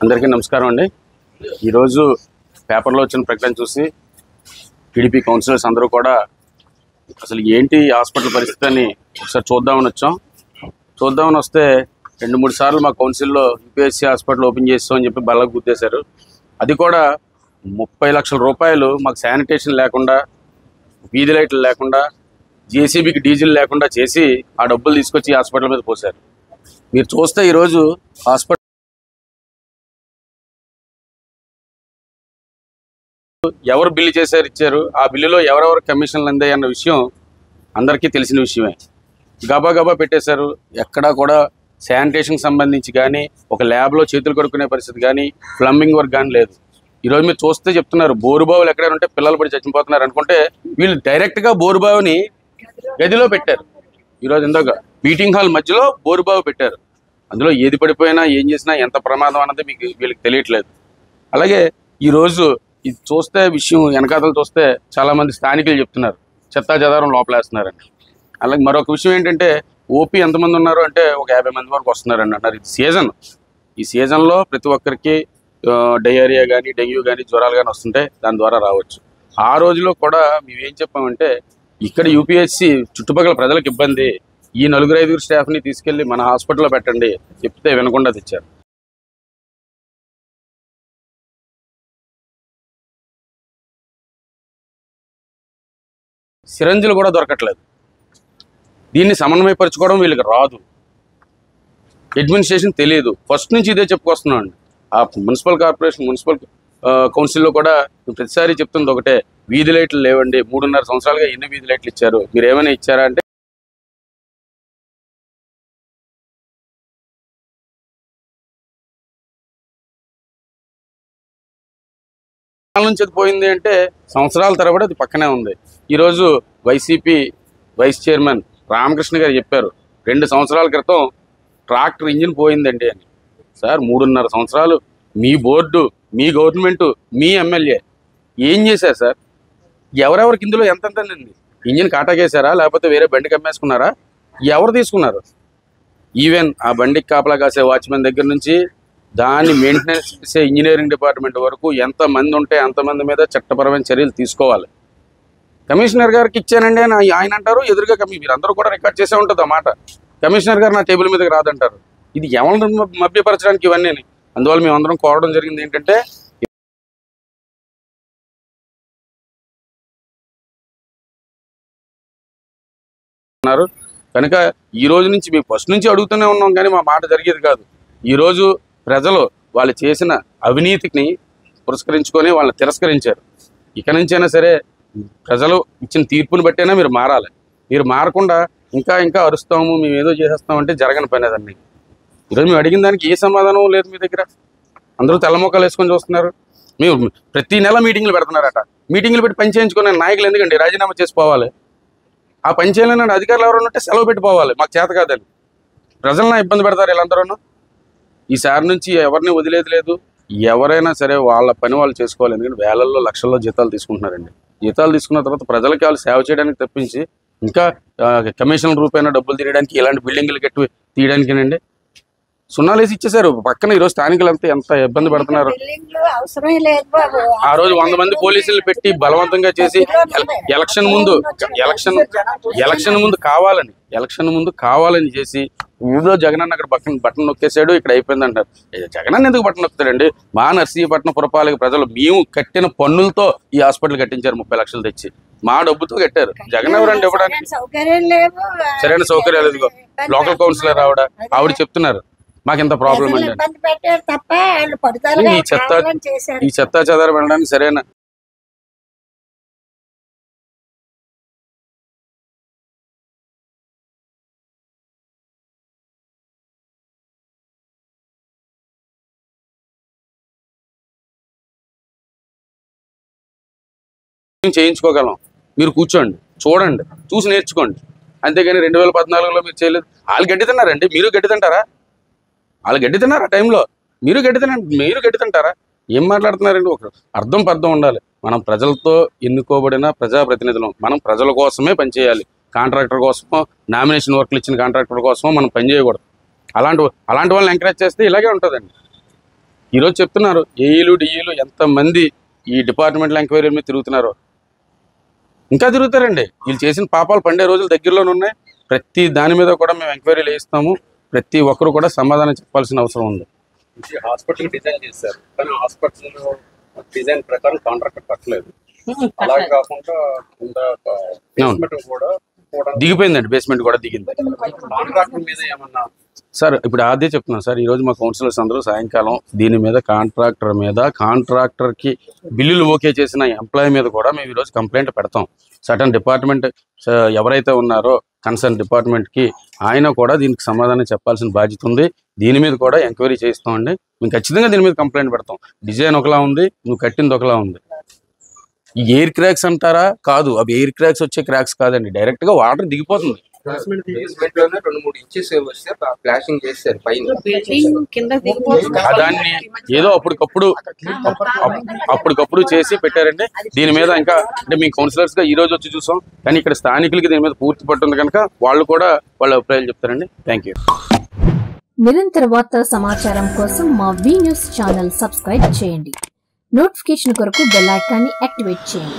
అందరికీ నమస్కారం అండి. ఈరోజు పేపర్లో వచ్చిన ప్రకటన చూసి టీడీపీ కౌన్సిలర్స్ అందరూ కూడా అసలు ఏంటి హాస్పిటల్ పరిస్థితి అని ఒకసారి చూద్దామని వచ్చాం. చూద్దామని వస్తే 2-3 సార్లు మా కౌన్సిల్లో యూపీఎస్సీ హాస్పిటల్ ఓపెన్ చేస్తామని చెప్పి బల్లకు గుద్దేశారు. అది కూడా 30 లక్షల రూపాయలు మాకు శానిటేషన్ లేకుండా, వీధి లైట్లు లేకుండా, జేసీబీకి డీజిల్ లేకుండా చేసి ఆ డబ్బులు తీసుకొచ్చి హాస్పిటల్ మీద పోశారు. మీరు చూస్తే ఈరోజు హాస్పిటల్ ఎవరు బిల్లు చేశారు ఇచ్చారు, ఆ బిల్లులో ఎవరెవరు కమిషన్లు అందాయి అన్న విషయం అందరికీ తెలిసిన విషయమే. గబా పెట్టేశారు. ఎక్కడా కూడా శానిటేషన్కి సంబంధించి కానీ, ఒక ల్యాబ్లో చేతులు కడుక్కునే పరిస్థితి కానీ, ప్లంబింగ్ వర్క్ కానీ లేదు. ఈరోజు మీరు చూస్తే చెప్తున్నారు బోరుబావులు ఎక్కడైనా ఉంటే పిల్లలు పడి చచ్చిపోతున్నారు అనుకుంటే వీళ్ళు డైరెక్ట్గా బోరుబావుని గదిలో పెట్టారు. ఈరోజు ఇందాక మీటింగ్ హాల్ మధ్యలో బోరుబావు పెట్టారు. అందులో ఏది పడిపోయినా ఏం చేసినా ఎంత ప్రమాదం అన్నది వీళ్ళకి తెలియట్లేదు. అలాగే ఈరోజు ఇది చూస్తే విషయం వెనకాతలు చూస్తే చాలామంది స్థానికులు చెప్తున్నారు చెత్తా చెదారం లోపలేస్తున్నారండి. అలాగే మరొక విషయం ఏంటంటే ఓపీ ఎంతమంది ఉన్నారు అంటే ఒక 50 మంది వరకు వస్తున్నారండి అన్నారు. ఇది సీజన్. ఈ సీజన్లో ప్రతి ఒక్కరికి డయేరియా కానీ, డెంగ్యూ కానీ, జ్వరాలు కానీ వస్తుంటే దాని ద్వారా రావచ్చు. ఆ రోజులో కూడా మేమేం చెప్పామంటే ఇక్కడ యూపీఎస్సీ చుట్టుపక్కల ప్రజలకు ఇబ్బంది, ఈ 4-5 స్టాఫ్ని తీసుకెళ్ళి మన హాస్పిటల్లో పెట్టండి చెప్తే వినకుండా తెచ్చారు. సిరంజులు కూడా దొరకట్లేదు. దీన్ని సమన్వయపరచుకోవడం వీళ్ళకి రాదు, అడ్మినిస్ట్రేషన్ తెలియదు. ఫస్ట్ నుంచి ఇదే చెప్పుకొస్తున్నాం అండి. ఆ మున్సిపల్ కార్పొరేషన్, మున్సిపల్ కౌన్సిల్లో కూడా ప్రతిసారి చెప్తుంది ఒకటే, వీధి లైట్లు లేవండి. 3.5 సంవత్సరాలుగా ఎన్ని వీధి లైట్లు ఇచ్చారు, మీరు ఏమైనా ఇచ్చారా అంటే నుంచి అది పోయింది అంటే సంవత్సరాల తరబడి అది పక్కనే ఉంది. ఈరోజు వైసీపీ వైస్ చైర్మన్ రామకృష్ణ గారు చెప్పారు 2 సంవత్సరాల క్రితం ట్రాక్టర్ ఇంజిన్ పోయిందండి అని. సార్ 3.5 సంవత్సరాలు మీ బోర్డు, మీ గవర్నమెంటు, మీ ఎమ్మెల్యే ఏం చేశారు సార్? ఎవరెవరికి ఇందులో ఎంతండి? ఇంజిన్ కాటాకేశారా, లేకపోతే వేరే బండికి అమ్మేసుకున్నారా? ఎవరు తీసుకున్నారు? ఈవెన్ ఆ బండికి కాపలా కాసే వాచ్మెన్ దగ్గర నుంచి దాన్ని మెయింటెనెన్స్ చేసే ఇంజనీరింగ్ డిపార్ట్మెంట్ వరకు ఎంతమంది ఉంటే అంతమంది మీద చట్టపరమైన చర్యలు తీసుకోవాలి. కమిషనర్ గారికి ఇచ్చానండి అని ఆయన అంటారు, ఎదురుగా మీరందరూ కూడా రికార్డ్ చేసే ఉంటుంది ఆ మాట. కమిషనర్ గారు నా టేబుల్ మీదకి రాదంటారు. ఇది ఎవరిని మభ్యపరచడానికి ఇవన్నీ. అందువల్ల మేమందరం కోరడం జరిగింది ఏంటంటే కనుక ఈ రోజు నుంచి మేము ఫస్ట్ నుంచి అడుగుతూనే ఉన్నాం కానీ మా మాట జరిగేది కాదు. ఈరోజు ప్రజలు వాళ్ళు చేసిన అవినీతిని పురస్కరించుకొని వాళ్ళని తిరస్కరించారు. ఇక నుంచైనా సరే ప్రజలు ఇచ్చిన తీర్పుని బట్టైనా మీరు మారాలి. మీరు మారకుండా ఇంకా అరుస్తాము, మేము ఏదో చేసేస్తామంటే జరగని పని అదండి. ఈరోజు మేము అడిగిన దానికి ఏ సమాధానం లేదు మీ దగ్గర. అందరూ తెల్లమొక్కలు వేసుకొని చూస్తున్నారు. మేము ప్రతి నెల మీటింగ్లు పెడుతున్నారట. మీటింగ్లు పెట్టి పని చేయించుకునే నాయకులు ఎందుకండి రాజీనామా చేసిపోవాలి? ఆ పని చేయలేని అధికారులు ఎవరైనా ఉంటే సెలవు పెట్టిపోవాలి, మాకు చేత కాదని. ప్రజలను ఇబ్బంది పెడతారు వీళ్ళందరూ. ఈసారి నుంచి ఎవరిని వదిలేదు లేదు. ఎవరైనా సరే వాళ్ళ పని వాళ్ళు చేసుకోవాలి. ఎందుకంటే వేలల్లో లక్షల్లో జీతాలు తీసుకుంటున్నారండి. జీతాలు తీసుకున్న తర్వాత ప్రజలకి వాళ్ళు సేవ చేయడానికి తప్పించి ఇంకా కమిషన్ రూపాయన డబ్బులు తీయడానికి, ఇలాంటి బిల్డింగ్లు కట్టి తీయడానికేనండి. సున్నాలేసి ఇచ్చేసారు పక్కన. ఈరోజు స్థానికులంతా ఎంత ఇబ్బంది పడుతున్నారు. ఆ రోజు 100 మంది పోలీసులు పెట్టి బలవంతంగా చేసి ఎలక్షన్ ముందు కావాలని చేసి ఏదో జగనన్న అక్కడ బట్టన్ నొక్కేశాడు, ఇక్కడ అయిపోయింది అంటారు. జగనన్న ఎందుకు బట్టన్ నొక్కుతాడండి? మా నర్సీపట్నం పురపాలక ప్రజలు మేము కట్టిన పన్నులతో ఈ హాస్పిటల్ కట్టించారు. 30 లక్షలు తెచ్చి మా డబ్బుతో కట్టారు. జగన్ ఎవరండి ఇవ్వడానికి? సరైన సౌకర్యాలు ఇదిగో లోకల్ కౌన్సిలర్ ఆవిడ చెప్తున్నారు మాకు ఇంత ప్రాబ్లం అండి. ఈ చెత్తా చెదారం వెళ్ళడానికి సరైన చేయించుకోగలం. మీరు కూర్చోండి, చూడండి, చూసి నేర్చుకోండి. అంతేగాని 2014లో మీరు చేయలేదు. వాళ్ళు గడ్డి తిన్నారండి, మీరు గడ్డి తింటారా? వాళ్ళు గడ్డి తిన్నారు ఆ టైంలో, మీరు గడ్డి తింటారా? ఏం మాట్లాడుతున్నారండి? ఒక అర్థం ఉండాలి. మనం ప్రజలతో ఎన్నుకోబడిన ప్రజాప్రతినిధులం. మనం ప్రజల కోసమే పనిచేయాలి. కాంట్రాక్టర్ కోసమో, నామినేషన్ వర్క్లు ఇచ్చిన కాంట్రాక్టర్ కోసమో మనం పనిచేయకూడదు. అలాంటి వాళ్ళని ఎంకరేజ్ చేస్తే ఇలాగే ఉంటుందండి. ఈరోజు చెప్తున్నారు ఏఈలు డిఈలు ఎంతమంది ఈ డిపార్ట్మెంట్లో ఎంక్వైరీ మీద తిరుగుతున్నారో. ఇంకా తిరుగుతారండి. వీళ్ళు చేసిన పాపాలు పండే రోజులు దగ్గరలోనే ఉన్నాయి. ప్రతి దాని మీద కూడా మేము ఎంక్వైరీలు వేయిస్తాము. ప్రతి ఒక్కరు కూడా సమాధానం చెప్పాల్సిన అవసరం ఉంది. హాస్పిటల్ డిజైన్ చేశారు, కానీ హాస్పిటల్ డిజైన్ ప్రకారం కాంట్రాక్టర్ కట్టలేదు. అలాగే కాకుండా కూడా దిగిపోయిందండి, బేస్మెంట్ కూడా దిగింది. కాంట్రాక్టర్ మీద ఏమన్నా సార్ ఇప్పుడు అదే చెప్తున్నాను సార్. ఈరోజు మా కౌన్సిలర్స్ అందరూ సాయంకాలం దీని మీద కాంట్రాక్టర్కి బిల్లులు ఓకే చేసిన ఎంప్లాయీ మీద కూడా మేము ఈరోజు కంప్లైంట్ పెడతాం. సర్టన్ డిపార్ట్మెంట్ ఎవరైతే ఉన్నారో కన్సర్న్ డిపార్ట్మెంట్కి ఆయన కూడా దీనికి సమాధానం చెప్పాల్సిన బాధ్యత ఉంది. దీని మీద కూడా ఎంక్వైరీ చేస్తామండి. మేము ఖచ్చితంగా దీని మీద కంప్లైంట్ పెడతాం. డిజైన్ ఒకలా ఉంది, నువ్వు కట్టింది ఒకలా ఉంది. ఈ ఎయిర్ క్రాక్స్ అంటారా? కాదు, అవి ఎయిర్ క్రాక్స్ వచ్చే క్రాక్స్ కాదండి, డైరెక్ట్గా వాటర్ దిగిపోతుంది. దాన్ని ఏదో అప్పటికప్పుడు చేసి పెట్టారండి. దీని మీద ఇంకా అంటే మీ కౌన్సిలర్స్ గా ఈ రోజు వచ్చి చూసాం, కానీ ఇక్కడ స్థానికులకి దీని మీద పూర్తి పట్టుంది కనుక వాళ్ళు కూడా వాళ్ళ అభిప్రాయాలు చెప్తారండి. Thank you. నిరంతర వార్తా సమాచారం కోసం మా వి న్యూస్ ఛానల్ సబ్స్క్రైబ్ చేయండి. నోటిఫికేషన్ కొరకు బెల్ ఐకాన్ని యాక్టివేట్ చేయండి.